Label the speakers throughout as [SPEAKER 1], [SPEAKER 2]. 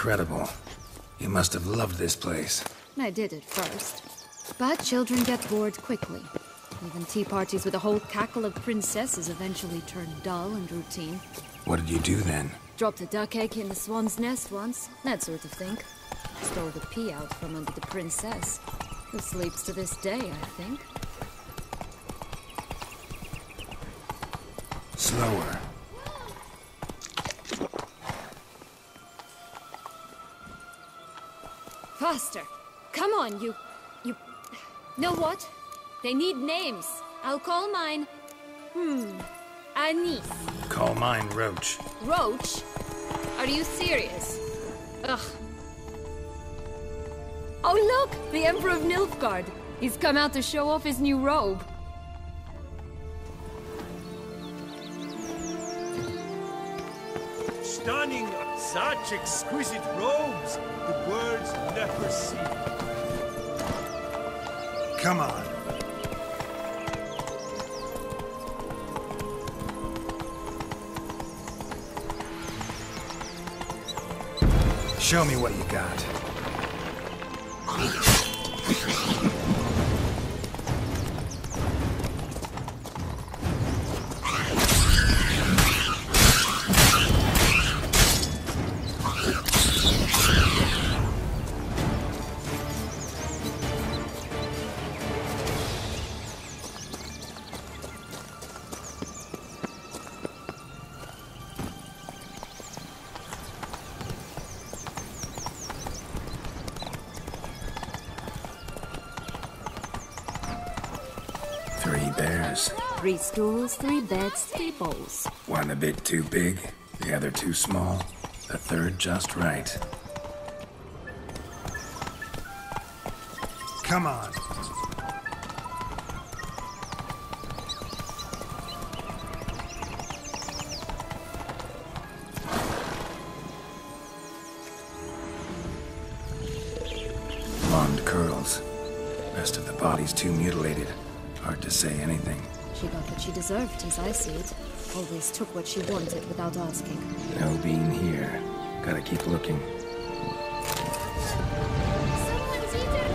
[SPEAKER 1] incredible. You must have loved this place.
[SPEAKER 2] I did at first. But children get bored quickly. Even tea parties with a whole cackle of princesses eventually turn dull and routine.
[SPEAKER 1] What did you do then?
[SPEAKER 2] Dropped a duck egg in the swan's nest once, that sort of thing. Stole the pea out from under the princess, who sleeps to this day, I think.
[SPEAKER 1] Slower.
[SPEAKER 2] Faster! Come on, you... Know what? They need names. I'll call mine... Anise.
[SPEAKER 1] Call mine Roach.
[SPEAKER 2] Roach? Are you serious? Ugh. Oh look! The Emperor of Nilfgaard. He's come out to show off his new robe.
[SPEAKER 3] Stunning! Such exquisite robes! The world's never seen.
[SPEAKER 1] Come on. Show me what you got. Three bears.
[SPEAKER 2] 3 stools, 3 beds, 3 bowls.
[SPEAKER 1] One a bit too big, the other too small, the third just right. Come on. Blonde curls. Rest of the body's too mutilated. Hard to say anything.
[SPEAKER 2] She got what she deserved, as I see it. Always took what she wanted without asking.
[SPEAKER 1] No bean here. Gotta keep looking.
[SPEAKER 2] Someone's eaten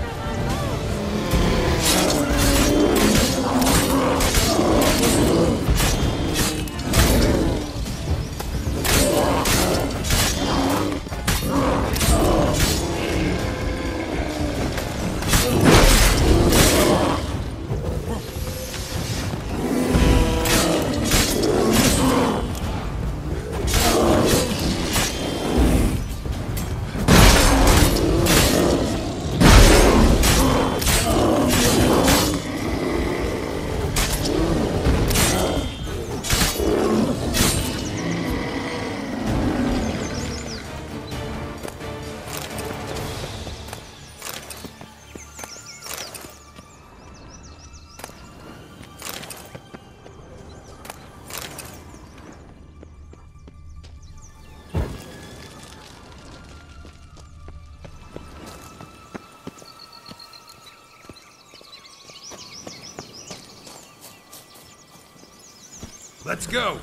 [SPEAKER 3] Let's go!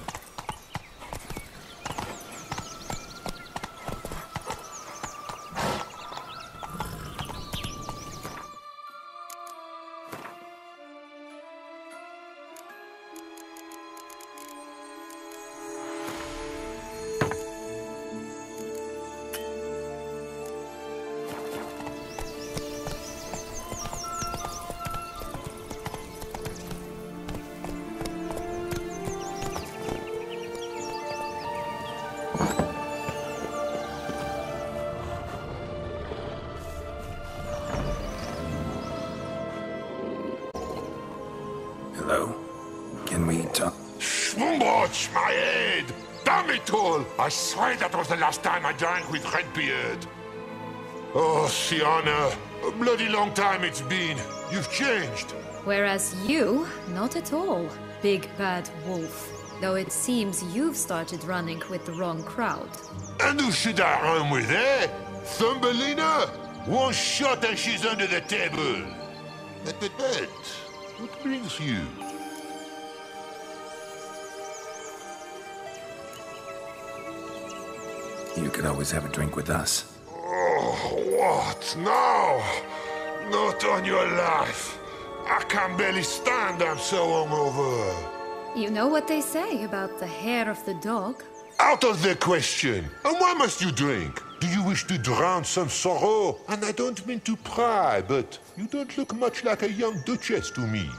[SPEAKER 1] Hello? Can we talk?
[SPEAKER 4] Schwumbotsch, my head! Damn it all! I swear that was the last time I drank with Redbeard. Oh, Sienna, a bloody long time it's been. You've changed.
[SPEAKER 2] Whereas you, not at all, big bad wolf. Though it seems you've started running with the wrong crowd.
[SPEAKER 4] And who should I run with, eh? Thumbelina? One shot and she's under the table. But, what brings you?
[SPEAKER 1] You could always have a drink with us.
[SPEAKER 4] What? No! Not on your life. I can barely stand, I'm so hungover.
[SPEAKER 2] You know what they say about the hair of the dog?
[SPEAKER 4] Out of the question. And why must you drink? Do you wish to drown some sorrow? And I don't mean to pry, but you don't look much like a young duchess to me.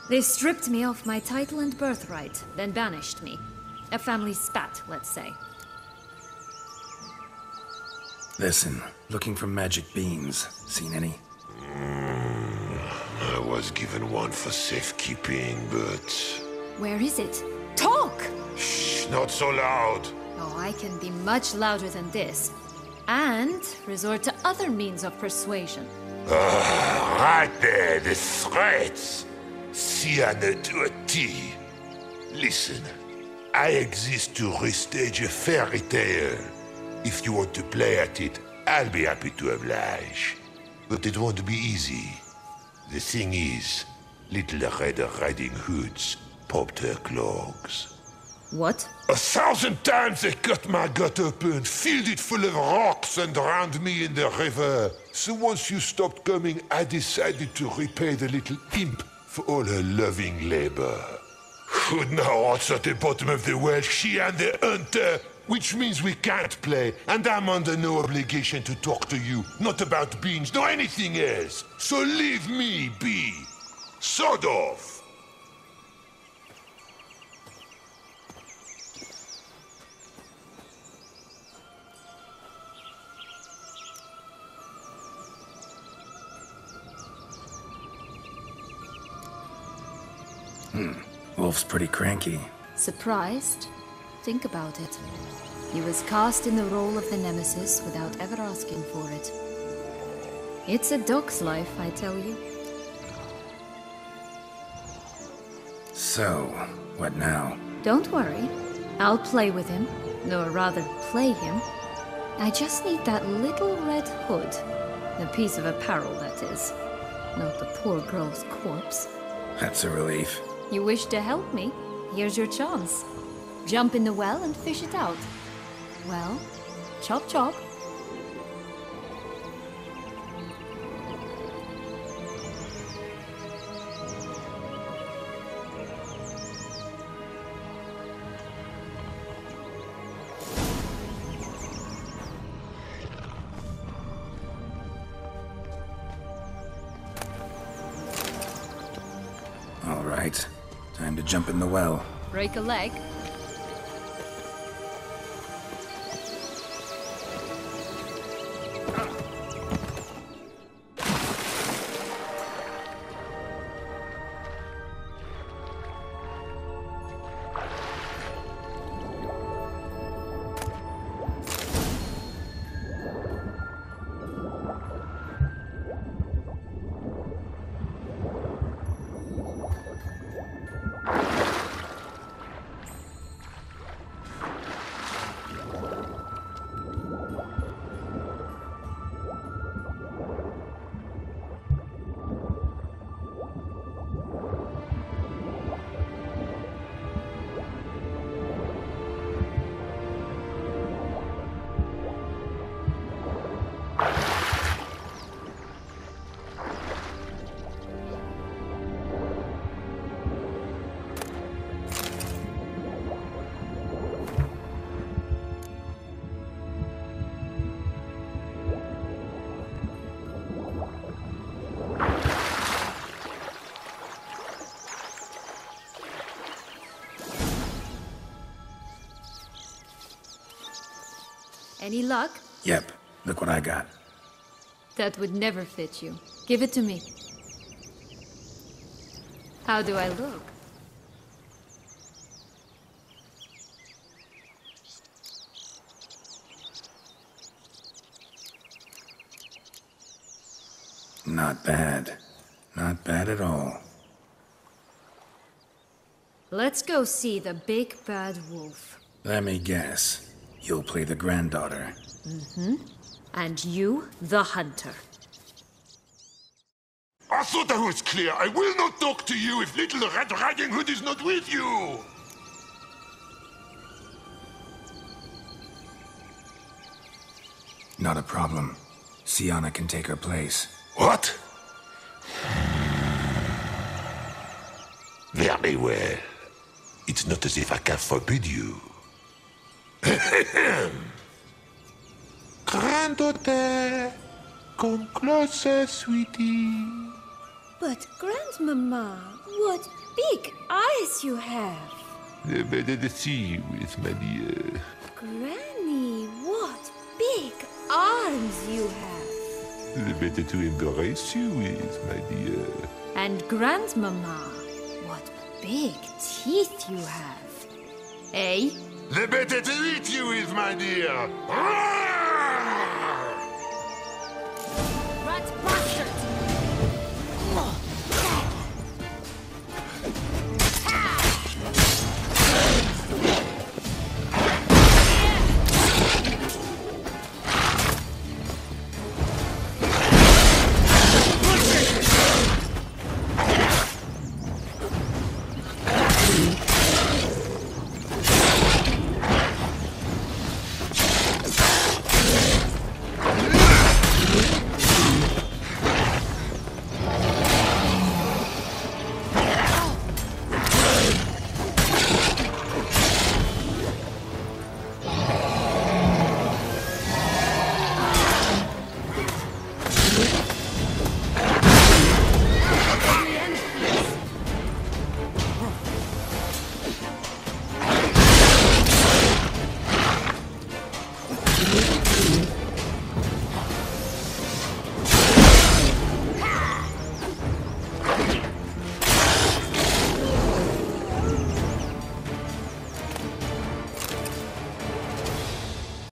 [SPEAKER 2] They stripped me of my title and birthright, then banished me. A family spat, let's say.
[SPEAKER 1] Listen, looking for magic beans. Seen any?
[SPEAKER 4] I was given one for safekeeping, but...
[SPEAKER 2] Where is it? Talk!
[SPEAKER 4] Shh, not so loud.
[SPEAKER 2] Oh, I can be much louder than this. And resort to other means of persuasion.
[SPEAKER 4] Right there, the threats. Sienna to a T. Listen, I exist to restage a fairy tale. If you want to play at it, I'll be happy to oblige. But it won't be easy. The thing is, Little Red Riding Hoods popped her clogs.
[SPEAKER 2] What?
[SPEAKER 4] 1,000 times they cut my gut open, filled it full of rocks and drowned me in the river. So once you stopped coming, I decided to repay the little imp for all her loving labor. Who now what's at the bottom of the well, she and the hunter, which means we can't play, and I'm under no obligation to talk to you, not about beans, nor anything else. So leave me be. Sod off.
[SPEAKER 1] Wolf's pretty cranky.
[SPEAKER 2] Surprised? Think about it. He was cast in the role of the Nemesis without ever asking for it. It's a dog's life, I tell you.
[SPEAKER 1] So, what now?
[SPEAKER 2] Don't worry. I'll play with him. Or rather, play him. I just need that little red hood. The piece of apparel, that is. Not the poor girl's corpse.
[SPEAKER 1] That's a relief.
[SPEAKER 2] You wish to help me? Here's your chance. Jump in the well and fish it out. Well, chop chop.
[SPEAKER 1] All right. Time to jump in the well.
[SPEAKER 2] Break a leg. Any luck?
[SPEAKER 1] Yep. Look what I got.
[SPEAKER 2] That would never fit you. Give it to me. How do I look?
[SPEAKER 1] Not bad. Not bad at all.
[SPEAKER 2] Let's go see the big bad wolf.
[SPEAKER 1] Let me guess. You'll play the granddaughter.
[SPEAKER 2] And you, the hunter.
[SPEAKER 4] I thought I was clear. I will not talk to you if Little Red Riding Hood is not with you.
[SPEAKER 1] Not a problem. Sienna can take her place.
[SPEAKER 4] What? Very well. It's not as if I can forbid you. Granddaughter, come closer, sweetie.
[SPEAKER 5] But Grandmama, what big eyes you have!
[SPEAKER 4] The better to see you with, my dear.
[SPEAKER 5] Granny, what big arms you have!
[SPEAKER 4] The better to embrace you with, my dear.
[SPEAKER 2] And Grandmama, what big teeth you have. Eh?
[SPEAKER 4] The better to eat you with, my dear.
[SPEAKER 2] Rat bastard!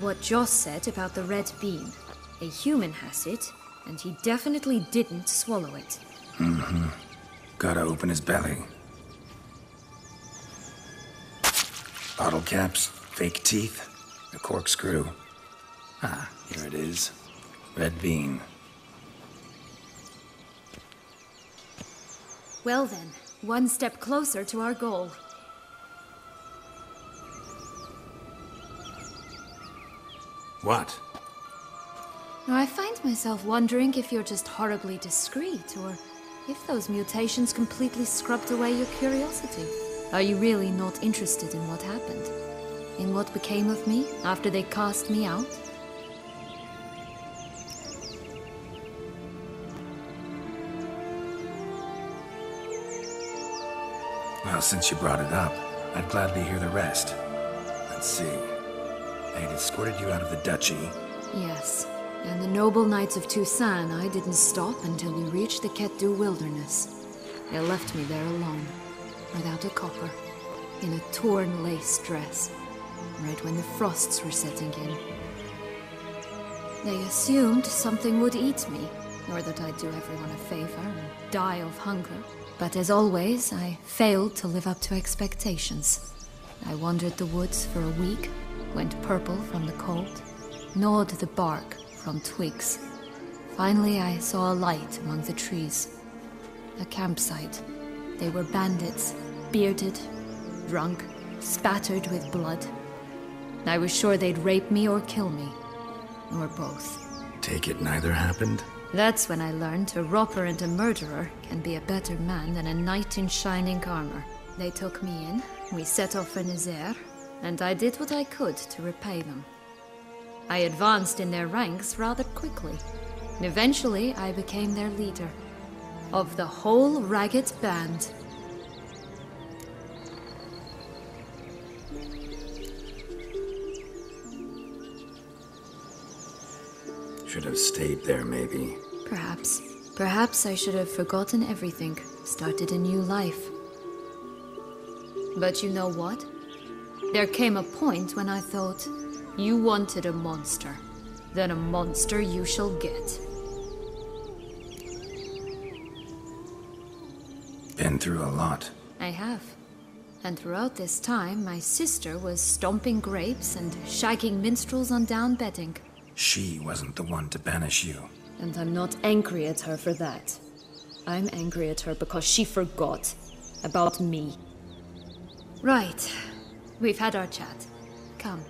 [SPEAKER 2] What Joss said about the red bean. A human has it, and he definitely didn't swallow it.
[SPEAKER 1] Mm-hmm. Gotta open his belly. Bottle caps, fake teeth, a corkscrew. Ah, here it is. Red bean.
[SPEAKER 2] Well then, one step closer to our goal.
[SPEAKER 1] What?
[SPEAKER 2] I find myself wondering if you're just horribly discreet, or if those mutations completely scrubbed away your curiosity. Are you really not interested in what happened? In what became of me after they cast me out?
[SPEAKER 1] Well, since you brought it up, I'd gladly hear the rest. Let's see. They'd escorted you out of the duchy.
[SPEAKER 2] Yes. And the noble knights of Toussaint, I didn't stop until we reached the Ketdu wilderness. They left me there alone, without a copper, in a torn lace dress, right when the frosts were setting in. They assumed something would eat me, or that I'd do everyone a favor and die of hunger. But as always, I failed to live up to expectations. I wandered the woods for a week, went purple from the cold, gnawed the bark from twigs. Finally, I saw a light among the trees. A campsite. They were bandits, bearded, drunk, spattered with blood. I was sure they'd rape me or kill me, or both.
[SPEAKER 1] Take it neither happened?
[SPEAKER 2] That's when I learned a robber and a murderer can be a better man than a knight in shining armor. They took me in, we set off for Nazaire, and I did what I could to repay them. I advanced in their ranks rather quickly. Eventually, I became their leader. Of the whole ragged band.
[SPEAKER 1] Should have stayed there, maybe.
[SPEAKER 2] Perhaps. Perhaps I should have forgotten everything, started a new life. But you know what? There came a point when I thought, you wanted a monster. Then a monster you shall get.
[SPEAKER 1] Been through a lot.
[SPEAKER 2] I have. And throughout this time, my sister was stomping grapes and shagging minstrels on down bedding.
[SPEAKER 1] She wasn't the one to banish you.
[SPEAKER 2] And I'm not angry at her for that. I'm angry at her because she forgot about me. Right. We've had our chat. Come.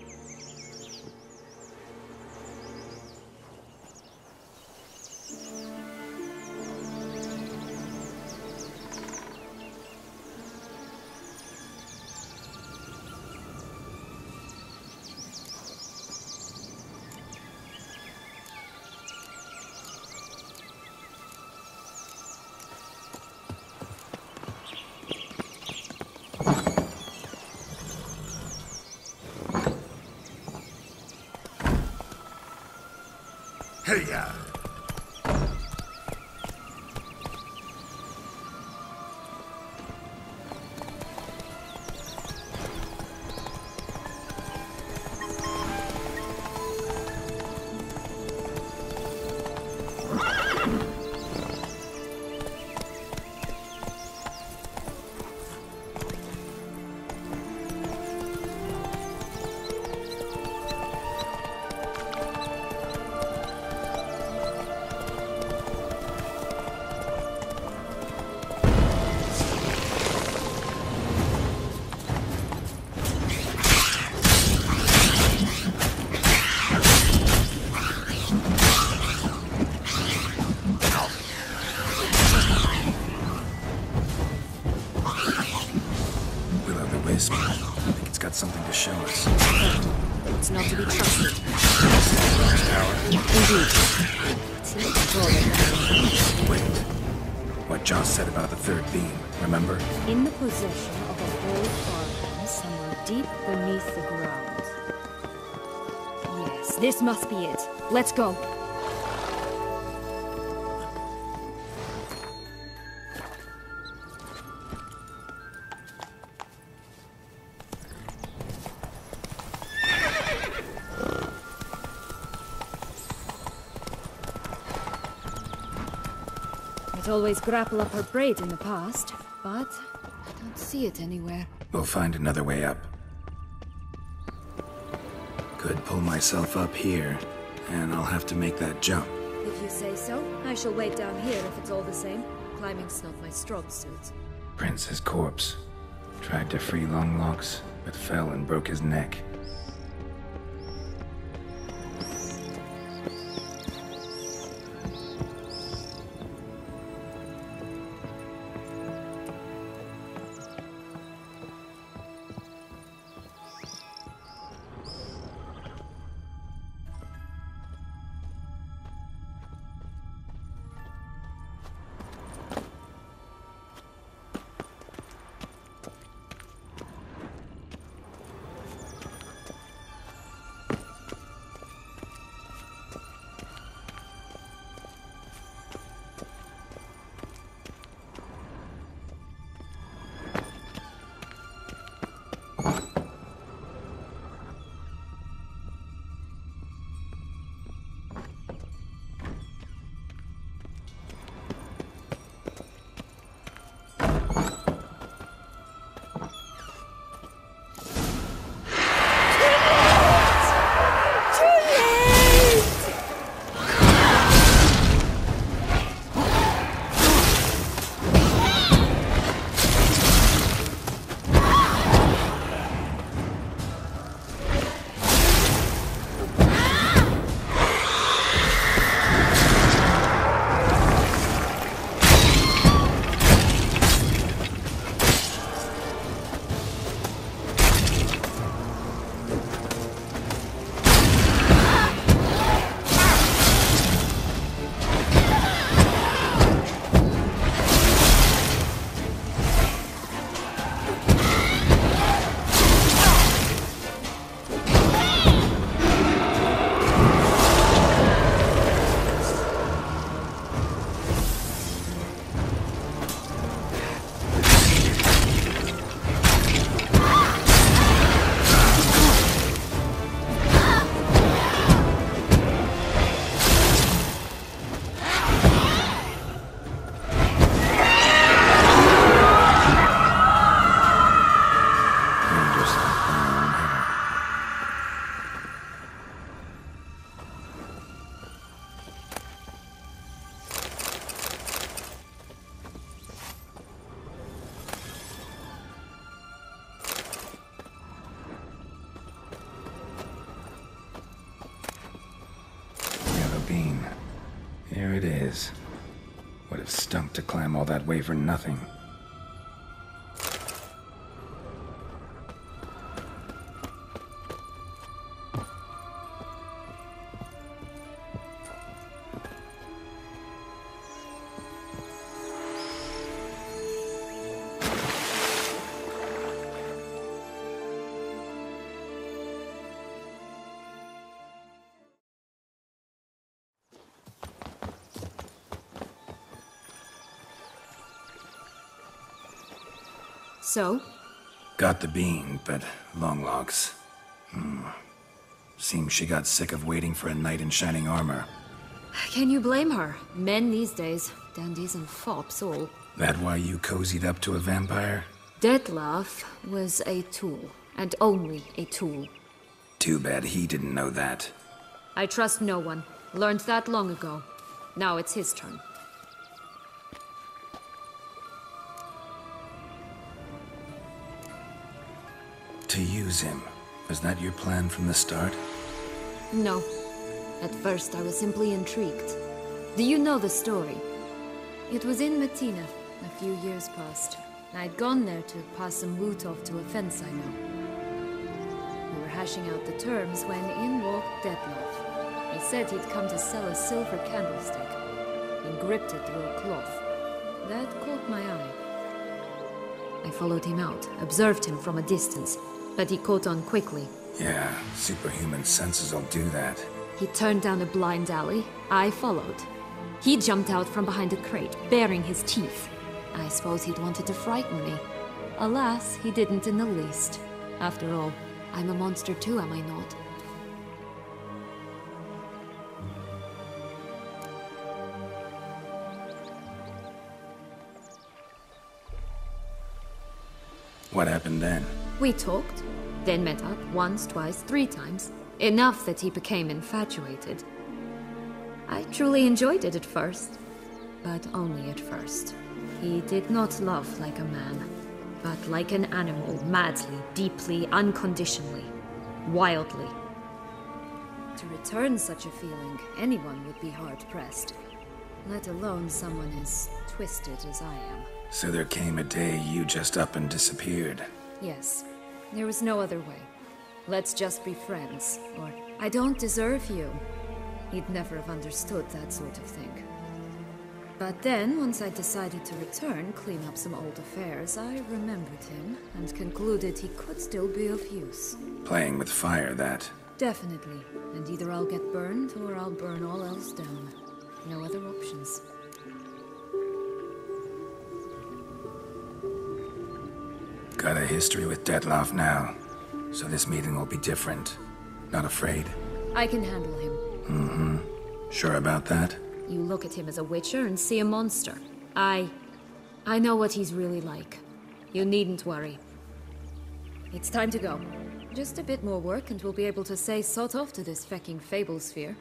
[SPEAKER 1] wisp. I think it's got something to show us.
[SPEAKER 2] It's not to be trusted.
[SPEAKER 1] Tower.
[SPEAKER 2] Indeed. See,
[SPEAKER 1] Wait. What Joss said about the third beam, remember?
[SPEAKER 5] In the possession of a whole farmland somewhere deep beneath the ground.
[SPEAKER 2] yes, this must be it. Let's go.
[SPEAKER 5] I'd always grapple up her braid in the past, but I don't see it anywhere.
[SPEAKER 1] We'll find another way up. Could pull myself up here, and I'll have to make that jump.
[SPEAKER 5] If you say so, I shall wait down here if it's all the same. Climbing's not my strong suit.
[SPEAKER 1] Prince's corpse. Tried to free Longlocks, but fell and broke his neck. Here it is. Would have stunk to climb all that way for nothing.
[SPEAKER 2] So?
[SPEAKER 1] Got the bean, but Longlocks. Seems she got sick of waiting for a knight in shining armor.
[SPEAKER 2] Can you blame her? Men these days, dandies and fops all.
[SPEAKER 1] That why you cozied up to a vampire?
[SPEAKER 2] Dettlaff was a tool, and only a tool.
[SPEAKER 1] Too bad he didn't know that.
[SPEAKER 2] I trust no one. Learned that long ago. Now it's his turn.
[SPEAKER 1] To use him. Was that your plan from the start?
[SPEAKER 2] No. At first I was simply intrigued. Do you know the story? It was in Metina, a few years past.
[SPEAKER 5] I'd gone there to pass some loot off to a fence I know. We were hashing out the terms when in walked Detlef. He said he'd come to sell a silver candlestick. He gripped it through a cloth. That caught my eye. I followed him out, observed him from a distance, but he caught on quickly.
[SPEAKER 1] Yeah, superhuman senses will do that.
[SPEAKER 2] He turned down a blind alley. I followed. He jumped out from behind a crate, baring his teeth. I suppose he'd wanted to frighten me. Alas, he didn't in the least. After all, I'm a monster too, am I not?
[SPEAKER 1] What happened then?
[SPEAKER 2] We talked, then met up once, twice, 3 times. Enough that he became infatuated. I truly enjoyed it at first, but only at first. He did not love like a man, but like an animal, madly, deeply, unconditionally, wildly.
[SPEAKER 5] To return such a feeling, anyone would be hard-pressed. Let alone someone as twisted as I am.
[SPEAKER 1] So there came a day you just up and disappeared.
[SPEAKER 5] Yes, there was no other way. Let's just be friends, or I don't deserve you. He'd never have understood that sort of thing. But then, once I decided to return, clean up some old affairs, I remembered him and concluded he could still be of use.
[SPEAKER 1] Playing with fire, that.
[SPEAKER 5] Definitely. And either I'll get burned, or I'll burn all else down. No other options.
[SPEAKER 1] Got a history with Detlef now, so this meeting will be different. Not afraid?
[SPEAKER 5] I can handle him.
[SPEAKER 1] Mm-hmm. Sure about that?
[SPEAKER 2] You look at him as a witcher and see a monster. I know what he's really like. You needn't worry.
[SPEAKER 5] It's time to go. Just a bit more work and we'll be able to say sot off to this fecking fable sphere.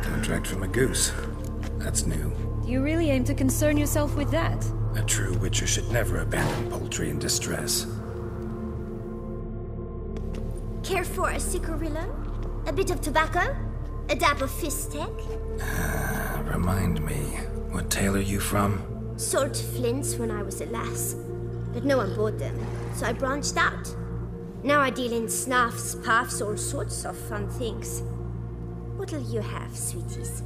[SPEAKER 1] Contract from a goose. That's new.
[SPEAKER 5] Do you really aim to concern yourself with that?
[SPEAKER 1] A true witcher should never abandon poultry in distress.
[SPEAKER 6] Care for a cigarillo? A bit of tobacco? A dab of fistek?
[SPEAKER 1] Remind me, what tale are you from?
[SPEAKER 6] Sold flints when I was a lass. But no one bought them, so I branched out. Now I deal in snuffs, puffs, all sorts of fun things. What'll you have, sweeties?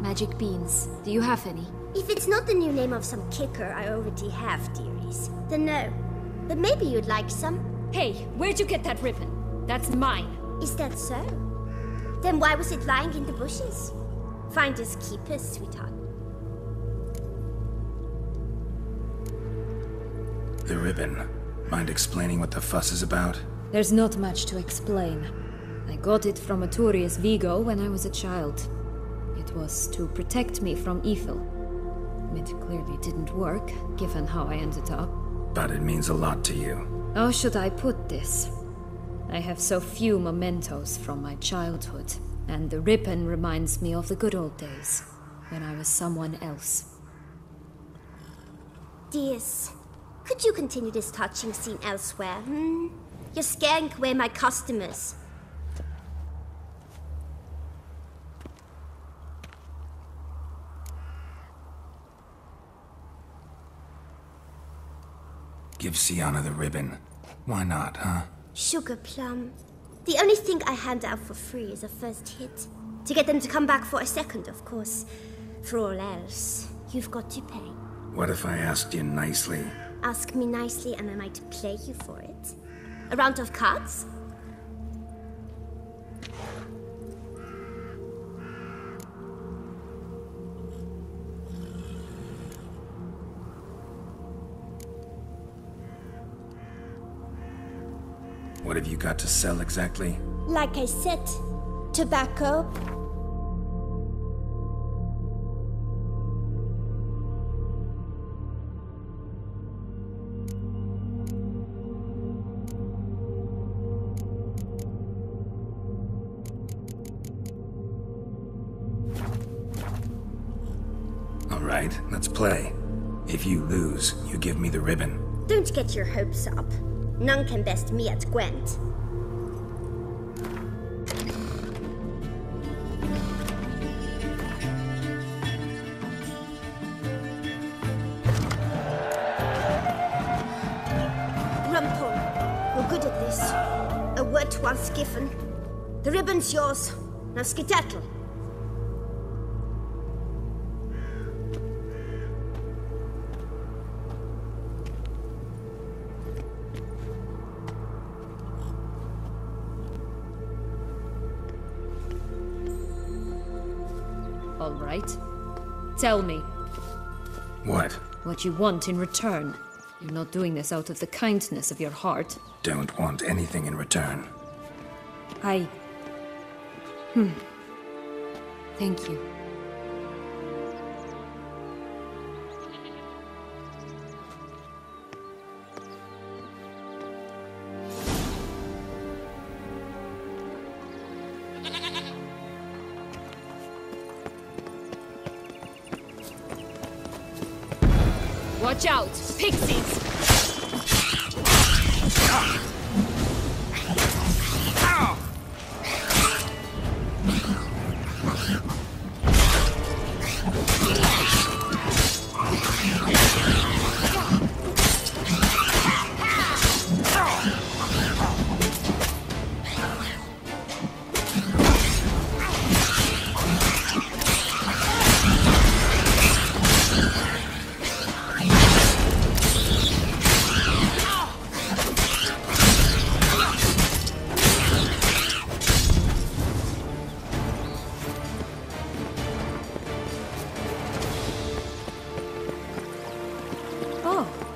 [SPEAKER 2] Magic beans. Do you have any?
[SPEAKER 6] If it's not the new name of some kicker I already have, dearies, then no. But maybe you'd like some.
[SPEAKER 2] Hey, where'd you get that ribbon? That's mine.
[SPEAKER 6] Is that so? Then why was it lying in the bushes? Finders keepers, sweetheart.
[SPEAKER 1] The ribbon. Mind explaining what the fuss is about?
[SPEAKER 2] There's not much to explain. I got it from Aturius Vigo when I was a child. It was to protect me from evil. It clearly didn't work, given how I ended up.
[SPEAKER 1] But it means a lot to you.
[SPEAKER 2] How should I put this? I have so few mementos from my childhood, and the ribbon reminds me of the good old days, when I was someone else.
[SPEAKER 6] Dears, could you continue this touching scene elsewhere, You're scaring away my customers.
[SPEAKER 1] Give Sienna the ribbon. Why not, huh?
[SPEAKER 6] Sugar plum. The only thing I hand out for free is a first hit. To get them to come back for a second, of course. For all else, you've got to pay.
[SPEAKER 1] What if I asked you nicely?
[SPEAKER 6] Ask me nicely and I might play you for it. A round of cards?
[SPEAKER 1] What have you got to sell exactly?
[SPEAKER 6] Like I said, tobacco.
[SPEAKER 1] All right, let's play. If you lose, you give me the ribbon.
[SPEAKER 6] Don't get your hopes up. None can best me at Gwent. Rumpole, you're good at this. A word once given. The ribbon's yours. Now skedaddle.
[SPEAKER 5] All right. Tell me
[SPEAKER 1] What?
[SPEAKER 5] what you want in return. You're not doing this out of the kindness of your heart.
[SPEAKER 1] Don't want anything in return.
[SPEAKER 5] Thank you. Watch out! Pixies!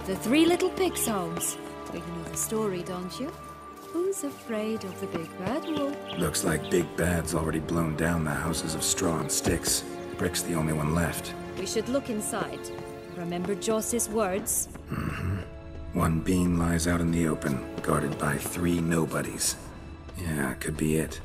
[SPEAKER 5] The Three Little Pig songs. Well, you know the story, don't you? Who's afraid of the big bad wolf?
[SPEAKER 1] Looks like Big Bad's already blown down the houses of straw and sticks. Brick's the only one left.
[SPEAKER 5] We should look inside. Remember Joss's words?
[SPEAKER 1] One bean lies out in the open, guarded by 3 nobodies. Yeah, could be it.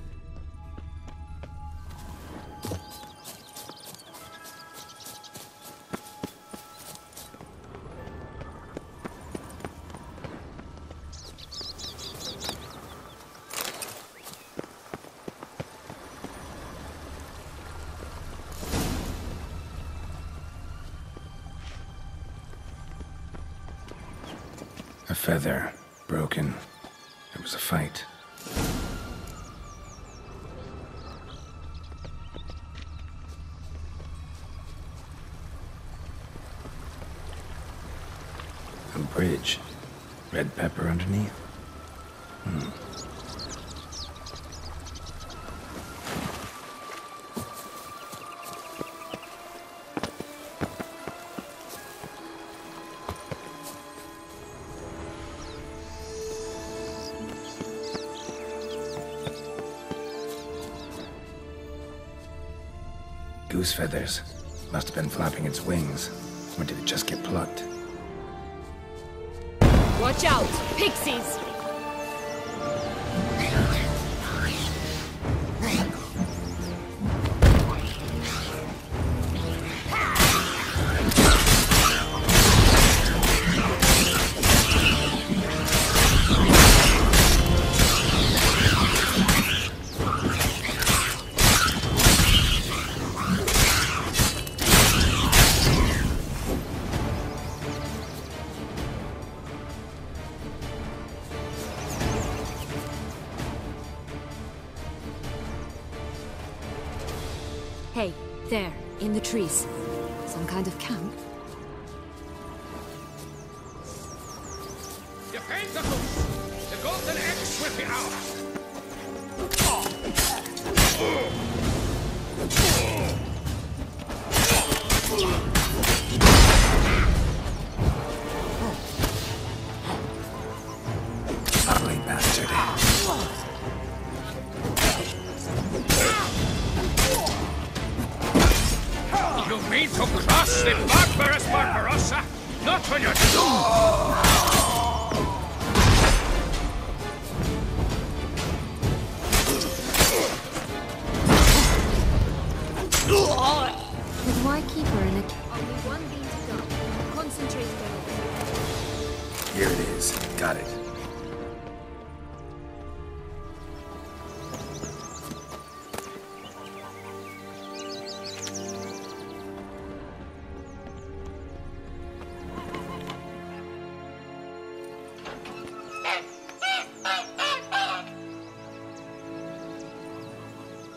[SPEAKER 1] A feather, broken. It was a fight. A bridge. Red pepper underneath. Goose feathers. Must have been flapping its wings. Or did it just get plucked?
[SPEAKER 5] Watch out! Pixies! Hey, there, in the trees. Some kind of camp?
[SPEAKER 7] Defend the house! The golden eggs will be ours!
[SPEAKER 1] Ugly bastard.
[SPEAKER 7] You mean to cross the barbarous Barbarossa? Not when you're...
[SPEAKER 5] But why keep her in a...
[SPEAKER 6] Only one bean to go. Concentrate there.
[SPEAKER 1] Here it is. Got it.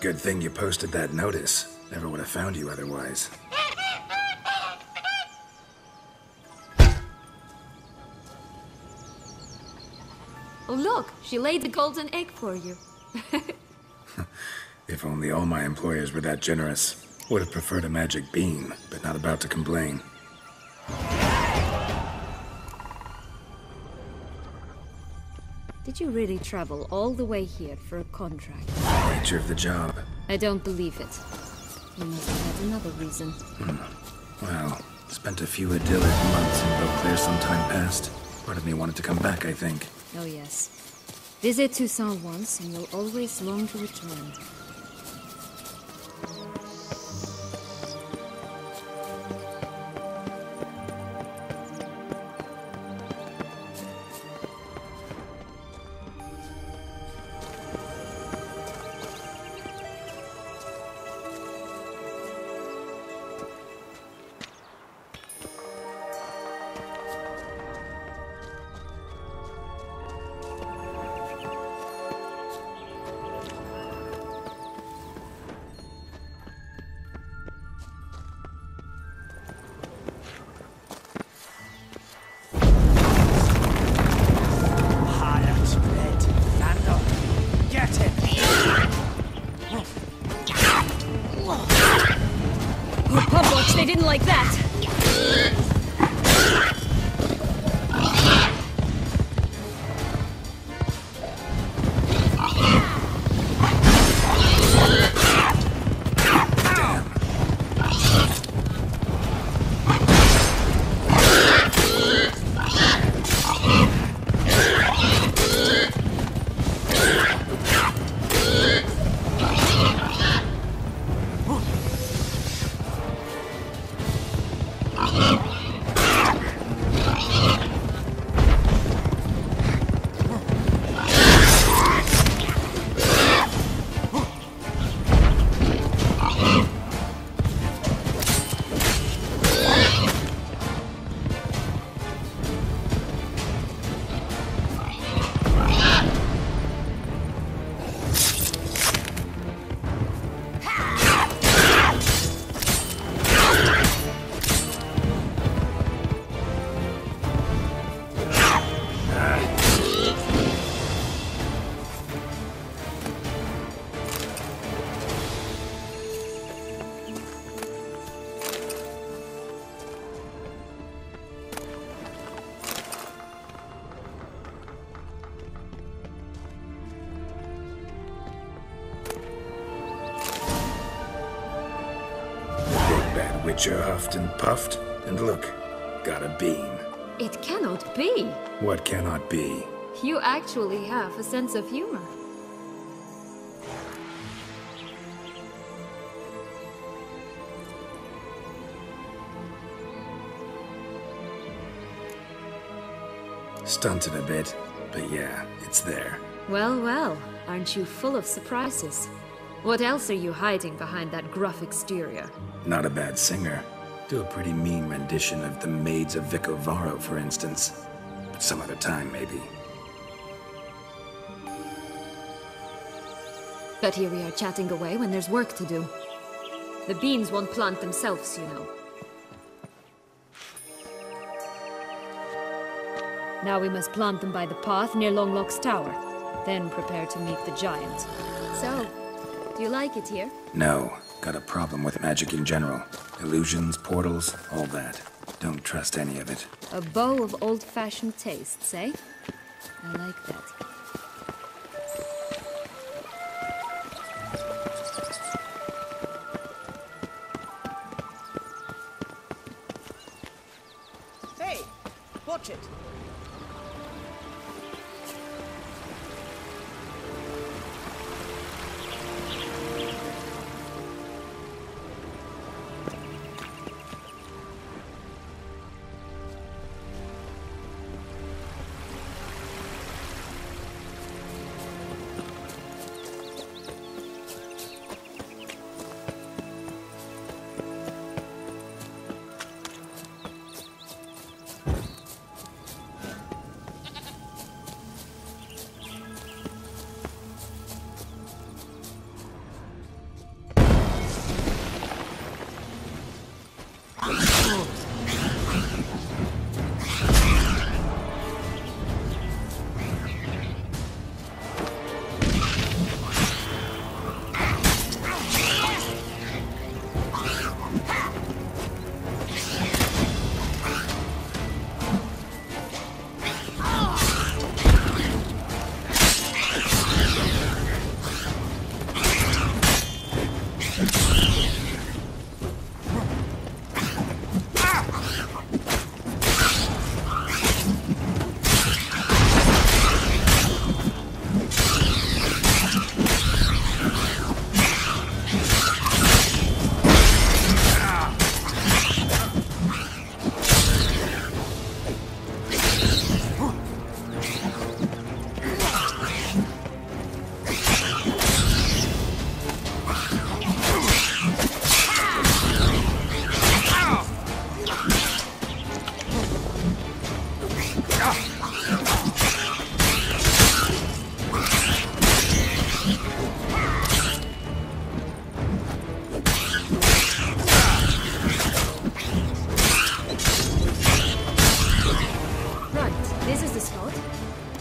[SPEAKER 1] Good thing you posted that notice. Never would have found you otherwise.
[SPEAKER 5] Oh look, she laid the golden egg for you.
[SPEAKER 1] If only all my employers were that generous. Would have preferred a magic bean, but not about to complain.
[SPEAKER 5] Did you really travel all the way here for a contract?
[SPEAKER 1] Nature of the job.
[SPEAKER 5] I don't believe it. You must have had another reason.
[SPEAKER 1] Well, spent a few idyllic months in Beauclair some time past. Part of me wanted to come back, I think.
[SPEAKER 5] Oh yes. Visit Toussaint once, and you'll always long to return. They didn't like that!
[SPEAKER 1] Witcher huffed and puffed, and look, got a bean.
[SPEAKER 5] It cannot be!
[SPEAKER 1] What cannot be?
[SPEAKER 5] You actually have a sense of humor.
[SPEAKER 1] Stunted a bit, but yeah, it's there.
[SPEAKER 5] Well, well, aren't you full of surprises? What else are you hiding behind that gruff exterior?
[SPEAKER 1] Not a bad singer. Do a pretty mean rendition of The Maids of Vicovaro, for instance. But some other time, maybe.
[SPEAKER 5] But here we are chatting away when there's work to do. The beans won't plant themselves, you know. Now we must plant them by the path near Longlock's tower. Then prepare to meet the giant. So, do you like it here?
[SPEAKER 1] No. Got a problem with magic in general. Illusions, portals, all that. Don't trust any of it.
[SPEAKER 5] A bow of old-fashioned tastes, eh? I like that.
[SPEAKER 8] Hey, watch it.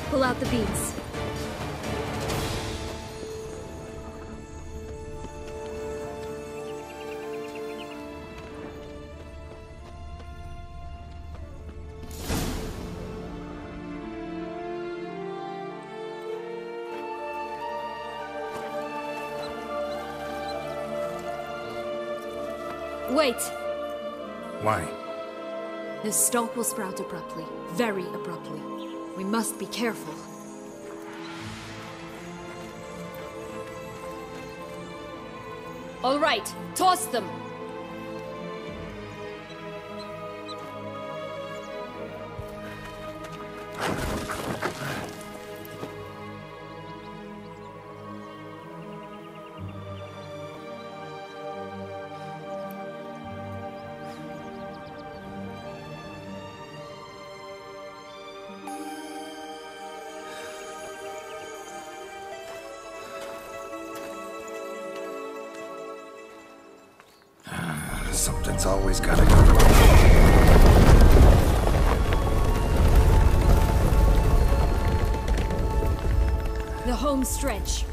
[SPEAKER 5] Pull out the beans. Wait!
[SPEAKER 1] Why?
[SPEAKER 5] The stalk will sprout abruptly. Very abruptly. We must be careful. All right, toss them!
[SPEAKER 1] Something's always gotta go wrong.
[SPEAKER 5] The home stretch.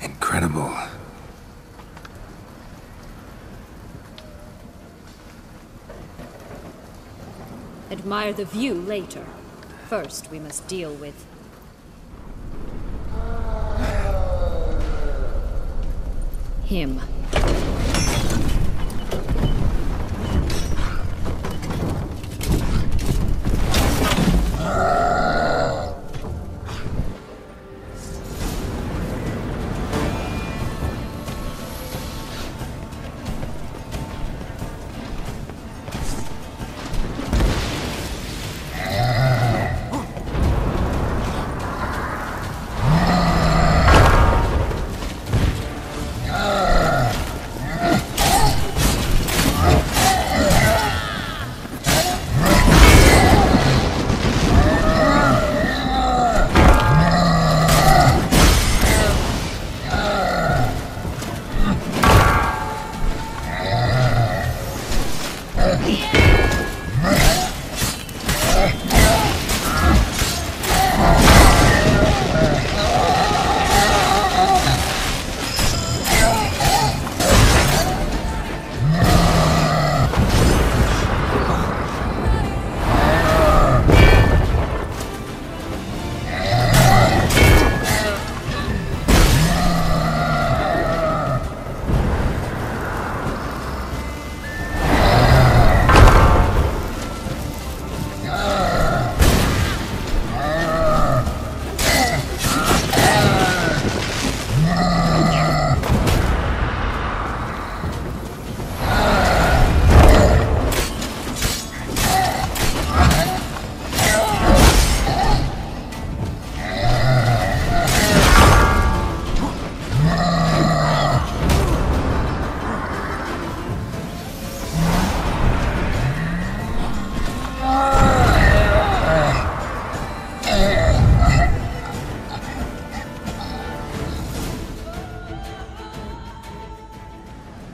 [SPEAKER 1] Incredible.
[SPEAKER 5] Admire the view later. First, we must deal with...
[SPEAKER 2] him.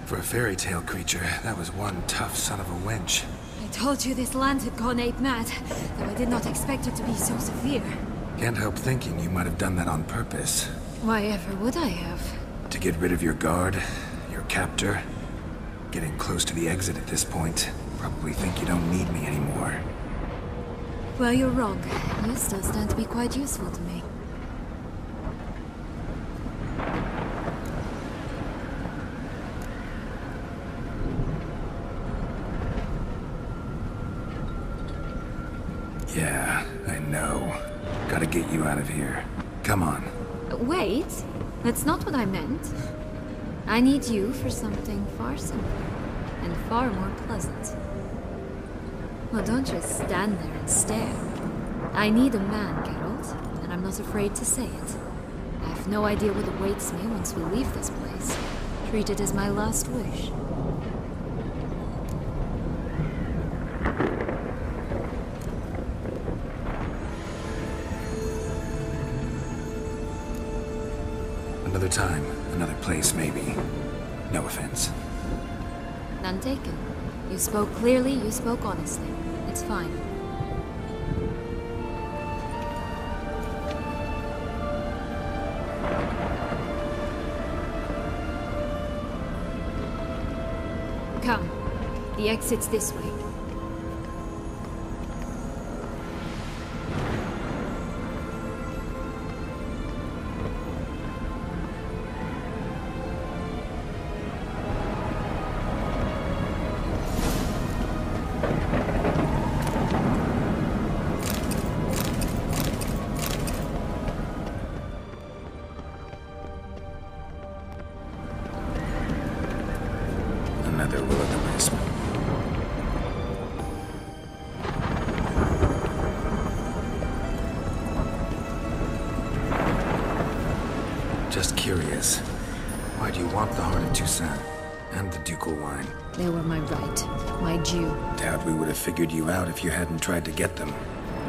[SPEAKER 1] For a fairy tale creature, that was one tough son of a wench.
[SPEAKER 5] I told you this land had gone ape mad, though I did not expect it to be so severe.
[SPEAKER 1] Can't help thinking you might have done that on purpose.
[SPEAKER 5] Why ever would I have?
[SPEAKER 1] To get rid of your guard, your captor. Getting close to the exit at this point. Probably think you don't need me anymore.
[SPEAKER 5] Well, you're wrong. You still stand to be quite useful to me.
[SPEAKER 1] Yeah, I know. Gotta get you out of here. Come on.
[SPEAKER 5] Wait, that's not what I meant. I need you for something far simpler and far more pleasant. Well, don't just stand there and stare. I need a man, Geralt, and I'm not afraid to say it. I have no idea what awaits me once we leave this place. Treat it as my last wish.
[SPEAKER 1] Another time, another place, maybe. No offense.
[SPEAKER 5] None taken. You spoke clearly, you spoke honestly. It's fine. Come. The exit's this way.
[SPEAKER 1] Another will-o'-the-wisp. Just curious. Why do you want the Heart of Toussaint? And the ducal wine?
[SPEAKER 5] They were my right. My due.
[SPEAKER 1] Doubt we would have figured you out if you hadn't tried to get them.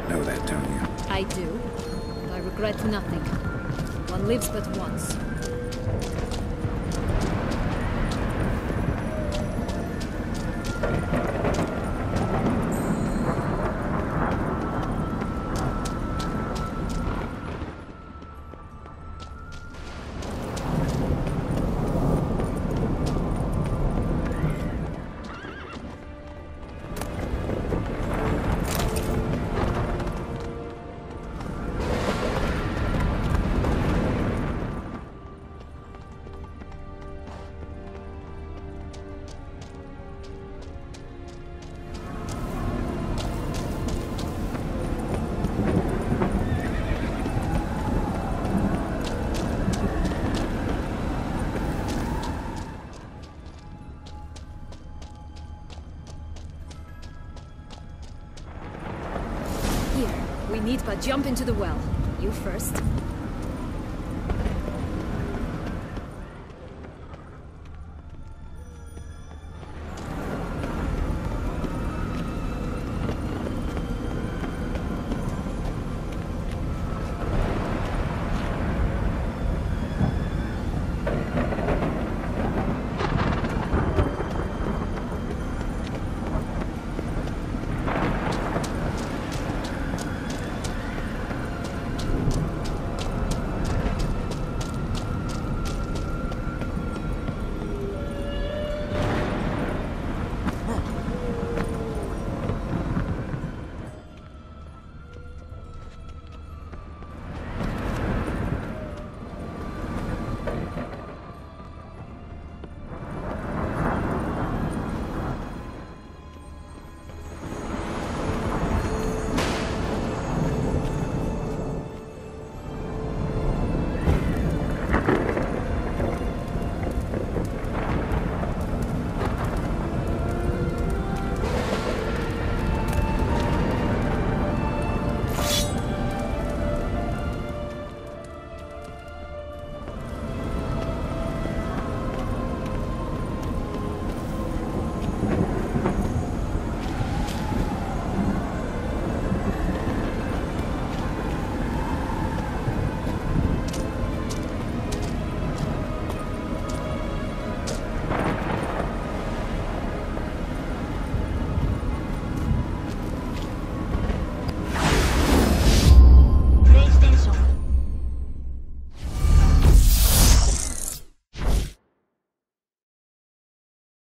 [SPEAKER 1] Know that, don't you?
[SPEAKER 5] I do. And I regret nothing. One lives but once. jump into the well. You first.